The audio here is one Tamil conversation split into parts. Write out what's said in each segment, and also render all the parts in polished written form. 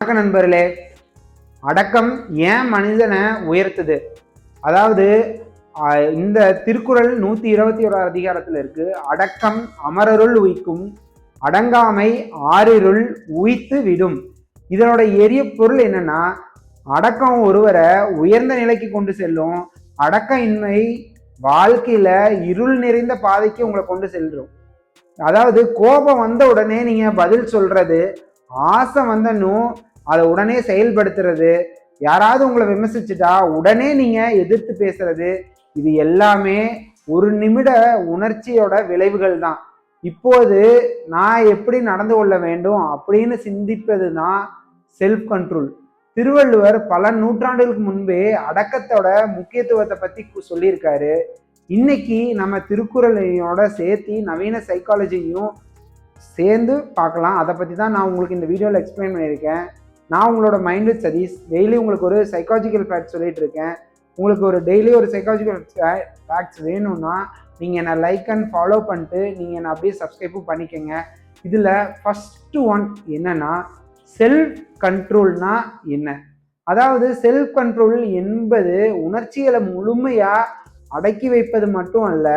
வணக்கம் நண்பர்களே. அடக்கம் ஏன் மனிதனை உயர்த்துது? அதாவது இந்த திருக்குறள் 121 அதிகாரத்தில் இருக்கு. அடக்கம் அமரருள் உய்க்கும், அடங்காமை ஆறிருள் உய்த்து விடும். இதனோட எரிய பொருள் என்னன்னா, அடக்கம் ஒருவரை உயர்ந்த நிலைக்கு கொண்டு செல்லும். அடக்க இன்மை வாழ்க்கையில இருள் நிறைந்த பாதைக்கு உங்களை கொண்டு செல்லும். அதாவது கோபம் வந்த உடனே நீங்க பதில் சொல்றது, ஆசை வந்தனும் அதை உடனே செயல்படுத்துறது, யாராவது உங்களை விமர்சிச்சுட்டா உடனே நீங்க எதிர்த்து பேசுறது, இது எல்லாமே ஒரு நிமிட உணர்ச்சியோட விளைவுகள் தான். இப்போது நான் எப்படி நடந்து கொள்ள வேண்டும் அப்படின்னு சிந்திப்பது தான் செல்ஃப் கண்ட்ரோல். திருவள்ளுவர் பல நூற்றாண்டுகளுக்கு முன்பே அடக்கத்தோட முக்கியத்துவத்தை பத்தி சொல்லியிருக்காரு. இன்னைக்கு நம்ம திருக்குறளையோட சேர்த்து நவீன சைக்காலஜியும் சேர்ந்து பார்க்கலாம். அதை பற்றி தான் நான் உங்களுக்கு இந்த வீடியோவில் எக்ஸ்பிளைன் பண்ணியிருக்கேன். நான் உங்களோட மைண்ட் வித் சதீஷ். டெய்லி உங்களுக்கு ஒரு சைக்காலஜிக்கல் ஃபேக்ட்ஸ் சொல்லிட்டு இருக்கேன். உங்களுக்கு ஒரு டெய்லி ஒரு சைக்காலஜிக்கல் ஃபேக்ட்ஸ் வேணும்னா நீங்கள் என்னை லைக் அண்ட் ஃபாலோ பண்ணிட்டு நீங்கள் என்னை அப்படியே சப்ஸ்கிரைப்பும் பண்ணிக்கோங்க. இதில் ஃபஸ்ட்டு ஒன் என்னன்னா, செல்ஃப் கண்ட்ரோல்னா என்ன? அதாவது செல்ஃப் கண்ட்ரோல் என்பது உணர்ச்சிகளை முழுமையாக அடக்கி வைப்பது மட்டும் அல்ல,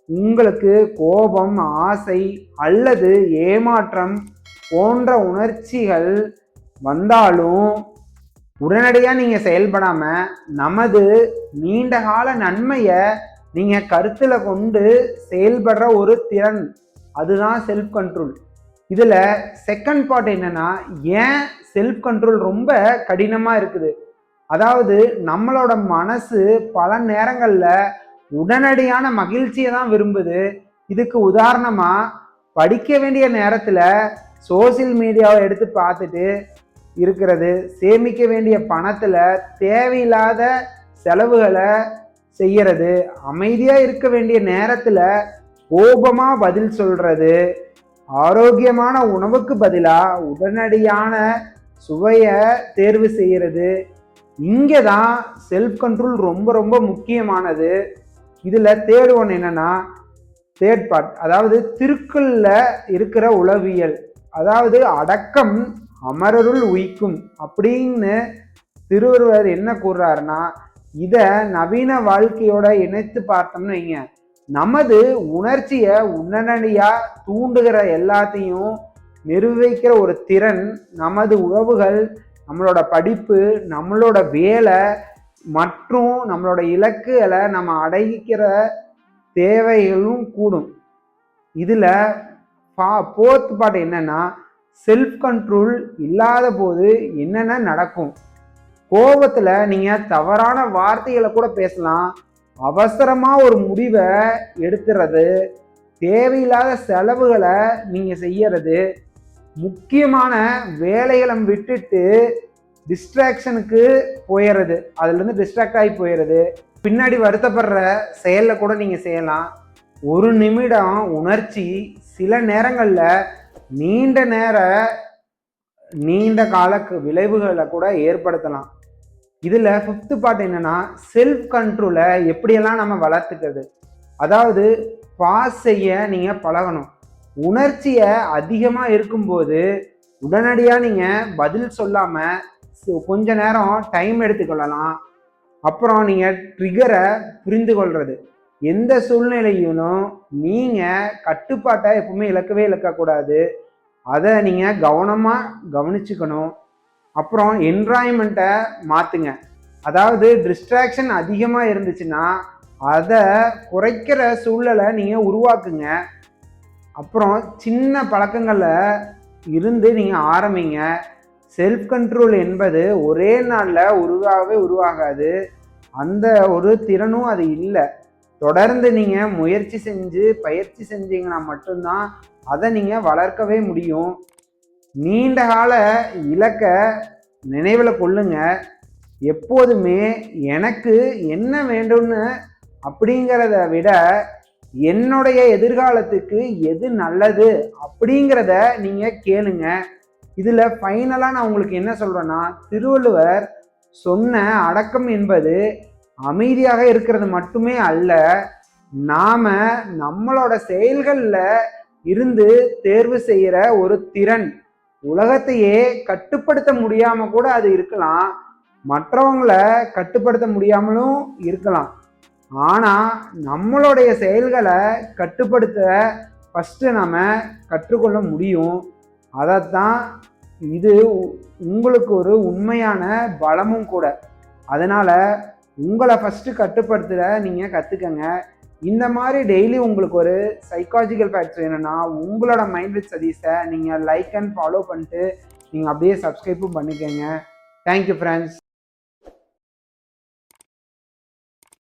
உங்களுக்கு கோபம், ஆசை அல்லது ஏமாற்றம் போன்ற உணர்ச்சிகள் வந்தாலும் உடனடியாக நீங்கள் செயல்படாமல் நமது நீண்ட கால நன்மையை நீங்கள் கருத்தில் கொண்டு செயல்படுற ஒரு திறன், அதுதான் செல்ஃப் கண்ட்ரோல். இதில் செகண்ட் பார்ட் என்னன்னா, ஏன் செல்ஃப் கண்ட்ரோல் ரொம்ப கடினமாக இருக்குது? அதாவது நம்மளோட மனசு பல நேரங்களில் உடனடியான மகிழ்ச்சியை தான் விரும்புது. இதுக்கு உதாரணமா, படிக்க வேண்டிய நேரத்தில் சோசியல் மீடியாவை எடுத்து பார்த்துட்டு இருக்கிறது, சேமிக்க வேண்டிய பணத்தில் தேவையில்லாத செலவுகளை செய்யறது, அமைதியாக இருக்க வேண்டிய நேரத்தில் கோபமாக பதில் சொல்றது, ஆரோக்கியமான உணவுக்கு பதிலாக உடனடியான சுவையை தேர்வு செய்கிறது. இங்கே தான் செல்ஃப் கண்ட்ரோல் ரொம்ப ரொம்ப முக்கியமானது. இதில் தேர்ட் ஒன் என்னன்னா, தேர்ட் பார்ட், அதாவது திருக்குறள்ல இருக்கிற உளவியல். அதாவது அடக்கம் அமரருள் உய்க்கும் அப்படின்னு திருவள்ளுவர் என்ன கூறுறாருன்னா, இதை நவீன வாழ்க்கையோட இணைத்து பார்த்தோம்னு வைங்க, நமது உணர்ச்சியை உடனடியாக தூண்டுகிற எல்லாத்தையும் நிர்வகிக்கிற ஒரு திறன், நமது உறவுகள், நம்மளோட படிப்பு, நம்மளோட வேலை மற்றும் நம்மளோட இலக்குகளை நம்ம அடைகிற தேவைகளும் கூடும். இதில் ஃபோர்த் பார்ட் என்னன்னா, செல்ஃப் கண்ட்ரோல் இல்லாத போது என்னென்ன நடக்கும்? கோபத்தில் நீங்கள் தவறான வார்த்தைகளை கூட பேசலாம், அவசரமாக ஒரு முடிவை எடுத்துறது, தேவையில்லாத செலவுகளை நீங்கள் செய்யறது, முக்கியமான வேலைகளை விட்டுட்டு டிஸ்ட்ராக்ஷனுக்கு போயிடுறது, அதுலேருந்து டிஸ்ட்ராக்ட் ஆகி போயிடுறது, பின்னாடி வருத்தப்படுற செயலில் கூட நீங்கள் செய்யலாம். ஒரு நிமிடம் உணர்ச்சி சில நேரங்களில் நீண்ட கால விளைவுகளை கூட ஏற்படுத்தலாம். இதில் ஃபிஃப்த் பார்ட் என்னன்னா, செல்ஃப் கண்ட்ரோலை எப்படியெல்லாம் நம்ம வளர்த்துக்கிறது. அதாவது பாஸ் செய்ய நீங்கள் பழகணும். உணர்ச்சியை அதிகமாக இருக்கும்போது உடனடியாக நீங்கள் பதில் சொல்லாமல் கொஞ்ச நேரம் டைம் எடுத்துக்கொள்ளலாம். அப்புறம் நீங்கள் ட்ரிகரை புரிந்து கொள்வது. எந்த சூழ்நிலையிலும் நீங்கள் கட்டுப்பாட்டை எப்பவுமே இழக்கக்கூடாது. அதை நீங்கள் கவனமாக கவனிச்சுக்கணும். அப்புறம் என்வாயன்மெண்ட்டை மாற்றுங்க. அதாவது டிஸ்ட்ராக்ஷன் அதிகமாக இருந்துச்சுன்னா அதை குறைக்கிற சூழலை நீங்கள் உருவாக்குங்க. அப்புறம் சின்ன பழக்கங்களில் இருந்து நீங்கள் ஆரம்பிங்க. செல்ஃப் கண்ட்ரோல் என்பது ஒரே நாளில் உருவாகாது. அந்த ஒரு திறனும் அது இல்லை. தொடர்ந்து நீங்கள் பயிற்சி செஞ்சீங்கன்னா மட்டும்தான் அதை நீங்கள் வளர்க்கவே முடியும். நீண்ட கால இலக்கை நினைவில் கொள்ளுங்க. எப்போதுமே எனக்கு என்ன வேண்டும்னு அப்படிங்கிறத விட என்னுடைய எதிர்காலத்துக்கு எது நல்லது அப்படிங்கிறத நீங்கள் கேளுங்க. இதில் ஃபைனலாக நான் உங்களுக்கு என்ன சொல்கிறேன்னா, திருவள்ளுவர் சொன்ன அடக்கம் என்பது அமைதியாக இருக்கிறது மட்டுமே அல்ல, நாம் நம்மளோட செயல்களில் இருந்து தேர்வு செய்கிற ஒரு திறன். உலகத்தையே கட்டுப்படுத்த முடியாம கூட அது இருக்கலாம், மற்றவங்களை கட்டுப்படுத்த முடியாமலும் இருக்கலாம். ஆனா நம்மளுடைய செயல்களை கட்டுப்படுத்த ஃபர்ஸ்ட் நம்ம கற்றுக்கொள்ள முடியும். அதைத்தான் இது உங்களுக்கு ஒரு உண்மையான பலமும் கூட. அதனால உங்களை ஃபர்ஸ்ட் கட்டுப்படுத்த நீங்க கத்துக்கங்க. இந்த மாதிரி டெய்லி உங்களுக்கு ஒரு சைக்காலஜிக்கல் ஃபேக்ட்ஸ் வேணும்னா உங்களோட மைண்ட் வித் சதீஷை நீங்கள் லைக் அண்ட் ஃபாலோ பண்ணிட்டு நீங்கள் அப்படியே சப்ஸ்கிரைப்பும் பண்ணிக்கோங்க. Thank you friends.